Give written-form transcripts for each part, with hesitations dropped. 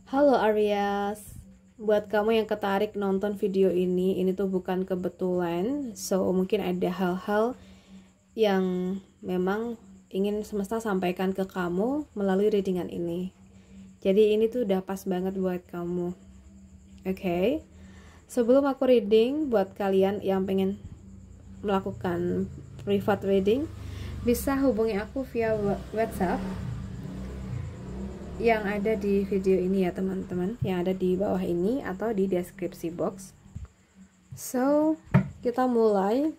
Halo Aries, buat kamu yang ketarik nonton video ini tuh bukan kebetulan. So mungkin ada hal-hal yang memang ingin semesta sampaikan ke kamu melalui readingan ini. Jadi ini tuh udah pas banget buat kamu. Oke. Sebelum aku reading, buat kalian yang pengen melakukan private reading, bisa hubungi aku via WhatsApp yang ada di video ini ya teman-teman, yang ada di bawah ini atau di deskripsi box. So kita mulai.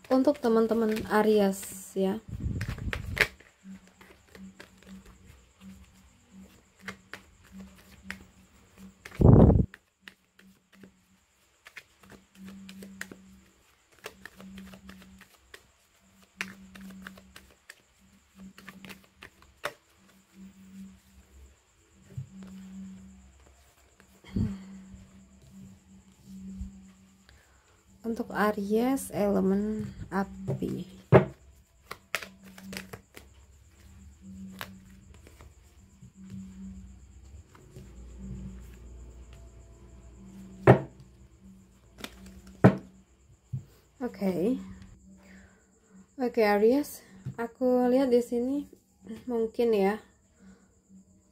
Untuk teman-teman Aries ya, untuk Aries elemen api. Oke, Aries, aku lihat di sini mungkin ya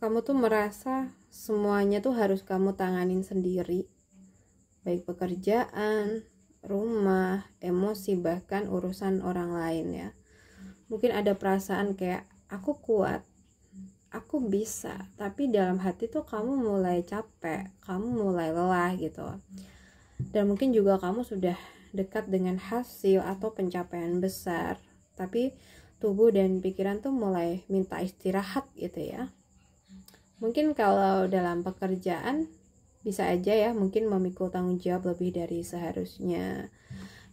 kamu tuh merasa semuanya tuh harus kamu tanganin sendiri, baik pekerjaan, rumah, emosi, bahkan urusan orang lain ya. Mungkin ada perasaan kayak aku kuat, aku bisa, tapi dalam hati tuh kamu mulai capek, kamu mulai lelah gitu. Dan mungkin juga kamu sudah dekat dengan hasil atau pencapaian besar, tapi tubuh dan pikiran tuh mulai minta istirahat gitu ya. Mungkin kalau dalam pekerjaan bisa aja ya, mungkin memikul tanggung jawab lebih dari seharusnya.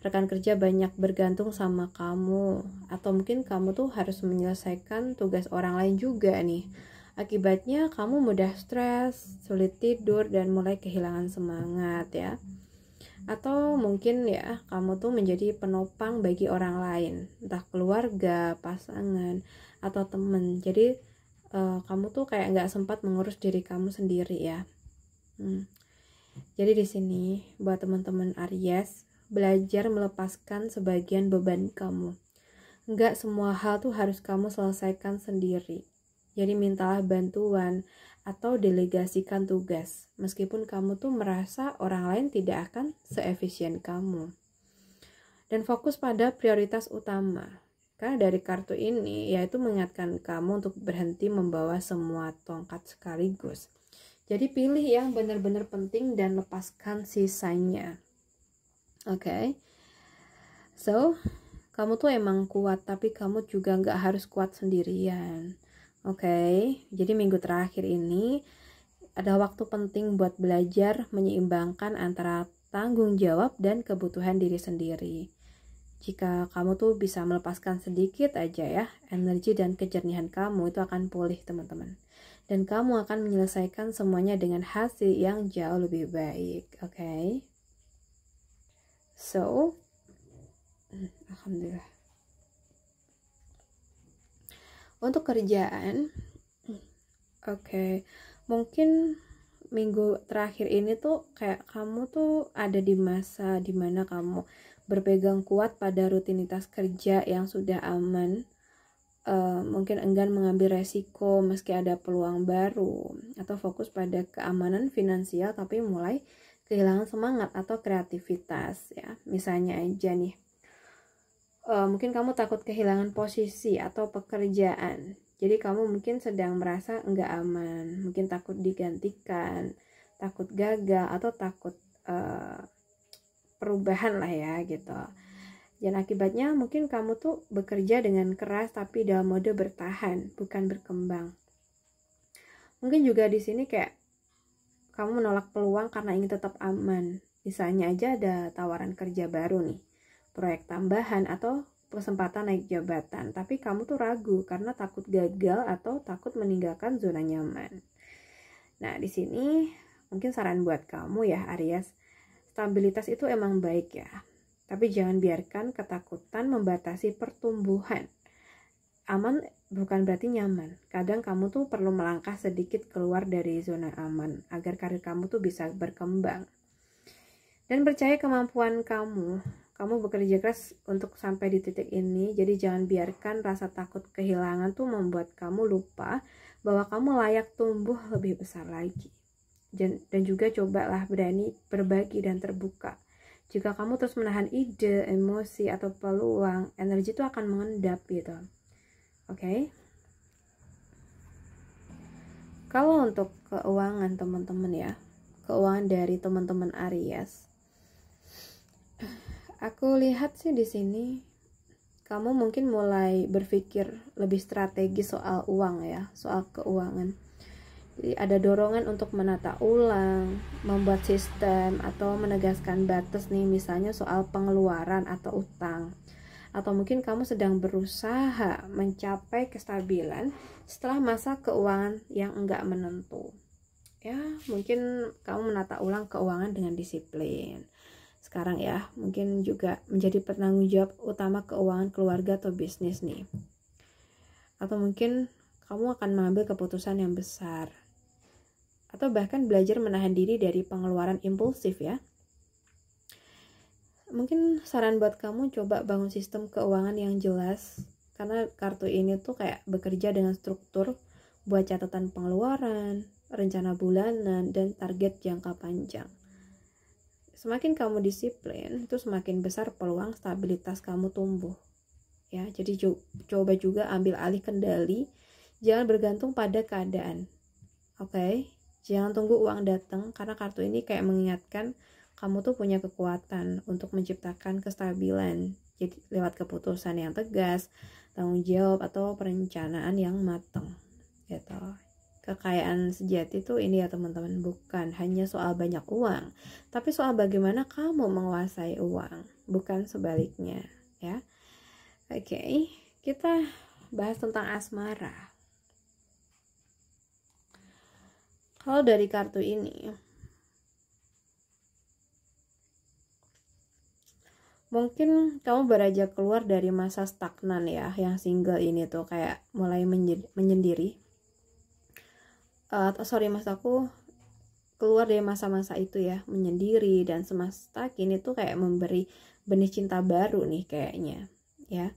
Rekan kerja banyak bergantung sama kamu, atau mungkin kamu tuh harus menyelesaikan tugas orang lain juga nih. Akibatnya kamu mudah stres, sulit tidur, dan mulai kehilangan semangat ya. Atau mungkin ya kamu tuh menjadi penopang bagi orang lain, entah keluarga, pasangan, atau temen. Jadi kamu tuh kayak nggak sempat mengurus diri kamu sendiri ya. Jadi di sini buat teman-teman Aries, belajar melepaskan sebagian beban kamu. Nggak semua hal tuh harus kamu selesaikan sendiri. Jadi mintalah bantuan atau delegasikan tugas, meskipun kamu tuh merasa orang lain tidak akan seefisien kamu. Dan fokus pada prioritas utama, karena dari kartu ini yaitu mengingatkan kamu untuk berhenti membawa semua tongkat sekaligus. Jadi pilih yang benar-benar penting dan lepaskan sisanya. Oke. So, kamu tuh emang kuat, tapi kamu juga nggak harus kuat sendirian. Oke, jadi minggu terakhir ini ada waktu penting buat belajar menyeimbangkan antara tanggung jawab dan kebutuhan diri sendiri. Jika kamu tuh bisa melepaskan sedikit aja ya, energi dan kejernihan kamu itu akan pulih teman-teman. Dan kamu akan menyelesaikan semuanya dengan hasil yang jauh lebih baik. Oke. So, alhamdulillah. Untuk kerjaan, mungkin minggu terakhir ini tuh kayak kamu tuh ada di masa dimana kamu berpegang kuat pada rutinitas kerja yang sudah aman, mungkin enggan mengambil resiko meski ada peluang baru, atau fokus pada keamanan finansial tapi mulai kehilangan semangat atau kreativitas ya. Misalnya aja nih, mungkin kamu takut kehilangan posisi atau pekerjaan. Jadi kamu mungkin sedang merasa enggak aman, mungkin takut digantikan, takut gagal, atau takut perubahan lah ya gitu. Dan akibatnya mungkin kamu tuh bekerja dengan keras tapi dalam mode bertahan, bukan berkembang. Mungkin juga di sini kayak kamu menolak peluang karena ingin tetap aman. Misalnya aja ada tawaran kerja baru nih, proyek tambahan atau kesempatan naik jabatan, tapi kamu tuh ragu karena takut gagal atau takut meninggalkan zona nyaman. Nah, di sini mungkin saran buat kamu ya Aries, stabilitas itu emang baik ya, tapi jangan biarkan ketakutan membatasi pertumbuhan. aman bukan berarti nyaman. Kadang kamu tuh perlu melangkah sedikit keluar dari zona aman agar karir kamu tuh bisa berkembang. Dan percaya kemampuan kamu. Kamu bekerja keras untuk sampai di titik ini, jadi jangan biarkan rasa takut kehilangan tuh membuat kamu lupa bahwa kamu layak tumbuh lebih besar lagi. Dan juga cobalah berani berbagi dan terbuka. Jika kamu terus menahan ide, emosi, atau peluang, energi itu akan mengendap gitu. Oke? Kalau untuk keuangan teman-teman ya, keuangan dari teman-teman Aries, aku lihat sih di sini kamu mungkin mulai berpikir lebih strategis soal uang ya, soal keuangan. Jadi ada dorongan untuk menata ulang, membuat sistem, atau menegaskan batas nih, misalnya soal pengeluaran atau utang. Atau mungkin kamu sedang berusaha mencapai kestabilan setelah masa keuangan yang enggak menentu. Ya, mungkin kamu menata ulang keuangan dengan disiplin. Sekarang ya, mungkin juga menjadi penanggung jawab utama keuangan keluarga atau bisnis nih. Atau mungkin kamu akan mengambil keputusan yang besar. Atau bahkan belajar menahan diri dari pengeluaran impulsif ya. Mungkin saran buat kamu coba bangun sistem keuangan yang jelas. Karena kartu ini tuh kayak bekerja dengan struktur buat catatan pengeluaran, rencana bulanan, dan target jangka panjang. Semakin kamu disiplin, itu semakin besar peluang stabilitas kamu tumbuh. Ya, jadi coba juga ambil alih kendali, jangan bergantung pada keadaan. Oke? Jangan tunggu uang datang, karena kartu ini kayak mengingatkan kamu tuh punya kekuatan untuk menciptakan kestabilan. Jadi lewat keputusan yang tegas, tanggung jawab, atau perencanaan yang matang. Gitu. Kekayaan sejati tuh ini ya teman-teman, bukan hanya soal banyak uang, tapi soal bagaimana kamu menguasai uang, bukan sebaliknya ya. Oke, kita bahas tentang asmara. Kalau dari kartu ini, mungkin kamu beranjak keluar dari masa stagnan ya, yang single ini tuh kayak mulai menyendiri. Maksud aku keluar dari masa-masa itu ya, menyendiri, dan semesta kini tuh kayak memberi benih cinta baru nih kayaknya ya.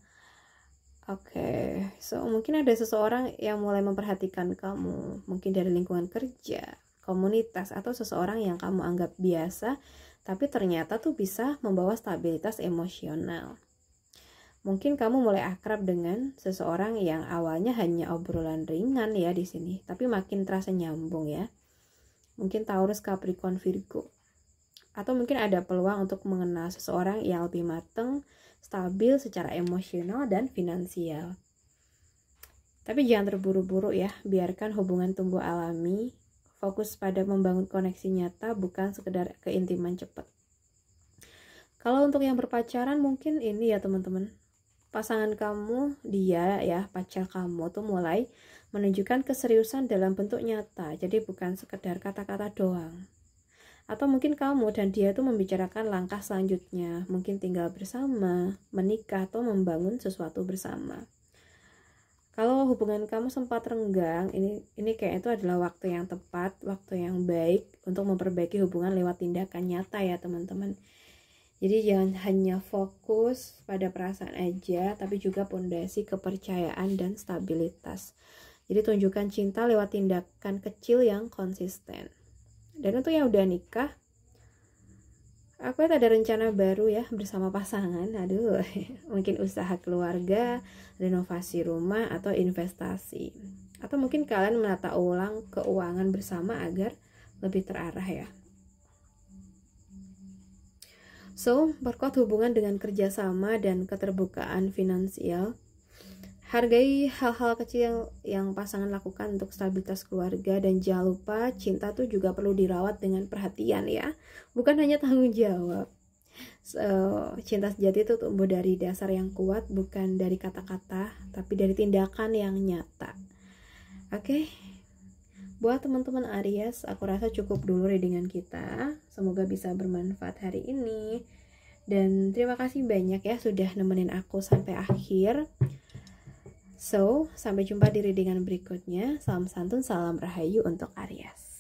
Oke, so mungkin ada seseorang yang mulai memperhatikan kamu, mungkin dari lingkungan kerja, komunitas, atau seseorang yang kamu anggap biasa tapi ternyata tuh bisa membawa stabilitas emosional. Mungkin kamu mulai akrab dengan seseorang yang awalnya hanya obrolan ringan ya di sini, tapi makin terasa nyambung ya. Mungkin Taurus, Capricorn, Virgo. Atau mungkin ada peluang untuk mengenal seseorang yang lebih matang, stabil secara emosional dan finansial. Tapi jangan terburu-buru ya, biarkan hubungan tumbuh alami, fokus pada membangun koneksi nyata, bukan sekedar keintiman cepat. Kalau untuk yang berpacaran mungkin ini ya teman-teman, pasangan kamu, dia ya, pacar kamu tuh mulai menunjukkan keseriusan dalam bentuk nyata, jadi bukan sekedar kata-kata doang. Atau mungkin kamu dan dia tuh membicarakan langkah selanjutnya, mungkin tinggal bersama, menikah, atau membangun sesuatu bersama. Kalau hubungan kamu sempat renggang, ini kayak itu adalah waktu yang tepat, waktu yang baik untuk memperbaiki hubungan lewat tindakan nyata ya teman-teman. Jadi jangan hanya fokus pada perasaan aja, tapi juga pondasi kepercayaan dan stabilitas. Jadi tunjukkan cinta lewat tindakan kecil yang konsisten. Dan untuk yang udah nikah, aku ada rencana baru ya bersama pasangan. Aduh, mungkin usaha keluarga, renovasi rumah, atau investasi. Atau mungkin kalian menata ulang keuangan bersama agar lebih terarah ya. So, perkuat hubungan dengan kerjasama dan keterbukaan finansial. Hargai hal-hal kecil yang pasangan lakukan untuk stabilitas keluarga, dan jangan lupa cinta tuh juga perlu dirawat dengan perhatian ya, bukan hanya tanggung jawab. So, cinta sejati itu tumbuh dari dasar yang kuat, bukan dari kata-kata, tapi dari tindakan yang nyata. Oke. Buat teman-teman Aries, aku rasa cukup dulu readingan kita. Semoga bisa bermanfaat hari ini. Dan terima kasih banyak ya sudah nemenin aku sampai akhir. So, sampai jumpa di readingan berikutnya. Salam santun, salam rahayu untuk Aries.